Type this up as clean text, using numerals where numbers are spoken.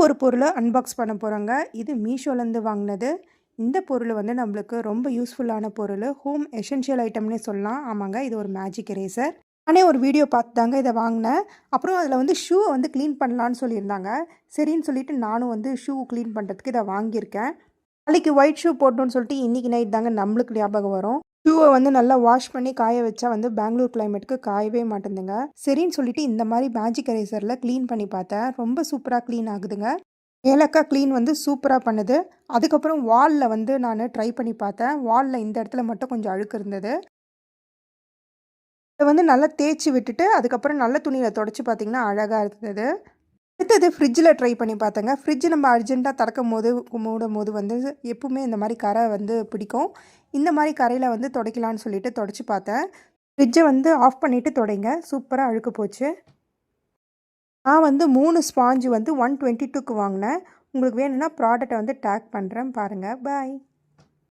ஒரு பொருளை அன்பாக்ஸ் பண்ண போகிறோங்க. இது மீஷோலேருந்து வாங்கினது. இந்த பொருள் வந்து நம்மளுக்கு ரொம்ப யூஸ்ஃபுல்லான பொருள். ஹோம் எசென்ஷியல் ஐட்டம்னே சொல்லலாம். ஆமாங்க, இது ஒரு மேஜிக் எரேசர். நானே ஒரு வீடியோ பார்த்து தாங்க இதை வாங்கினேன். அப்புறம் அதில் வந்து ஷூவை வந்து க்ளீன் பண்ணலான்னு சொல்லியிருந்தாங்க. சரின்னு சொல்லிட்டு நானும் வந்து ஷூ க்ளீன் பண்ணுறதுக்கு இதை வாங்கியிருக்கேன். நாளைக்கு ஒயிட் ஷூ போடணும்னு சொல்லிட்டு இன்றைக்கி நைட் தாங்க நம்மளுக்கு ஞாபகம் வரும். ஷூவை வந்து நல்லா வாஷ் பண்ணி காய வச்சா வந்து பெங்களூர் கிளைமேட்டுக்கு காயவே மாட்டேங்குதுங்க. சரின்னு சொல்லிட்டு இந்த மாதிரி மேஜிக் எரேசரில் க்ளீன் பண்ணி பார்த்தேன். ரொம்ப சூப்பராக க்ளீன் ஆகுதுங்க. ஏலக்காய் க்ளீன் வந்து சூப்பராக பண்ணுது. அதுக்கப்புறம் வாலில் வந்து நான் ட்ரை பண்ணி பார்த்தேன். வாலில் இந்த இடத்துல மட்டும் கொஞ்சம் அழுக்கு இருந்தது. இதை வந்து நல்லா தேய்ச்சி விட்டுட்டு அதுக்கப்புறம் நல்ல துணியில் தொடச்சி பார்த்தீங்கன்னா அழகாக இருந்தது. அடுத்தது ஃப்ரிட்ஜில் ட்ரை பண்ணி பார்த்தேங்க. ஃப்ரிட்ஜ் நம்ம அர்ஜென்ட்டாக திறக்கும் போது மூடும் போது வந்து எப்பவுமே இந்த மாதிரி கரை வந்து பிடிக்கும். இந்த மாதிரி கரையில் வந்து துடைக்கலான்னு சொல்லிட்டு தொடச்சி பார்த்தேன். ஃப்ரிட்ஜை வந்து ஆஃப் பண்ணிவிட்டு துடைங்க, சூப்பராக அழுக்கு போச்சு. நான் வந்து 3 ஸ்பாஞ்சு வந்து 122க்கு வாங்கினேன். உங்களுக்கு வேணும்னா ப்ராடக்ட்டை வந்து டேக் பண்ணுறேன் பாருங்கள். பாய்.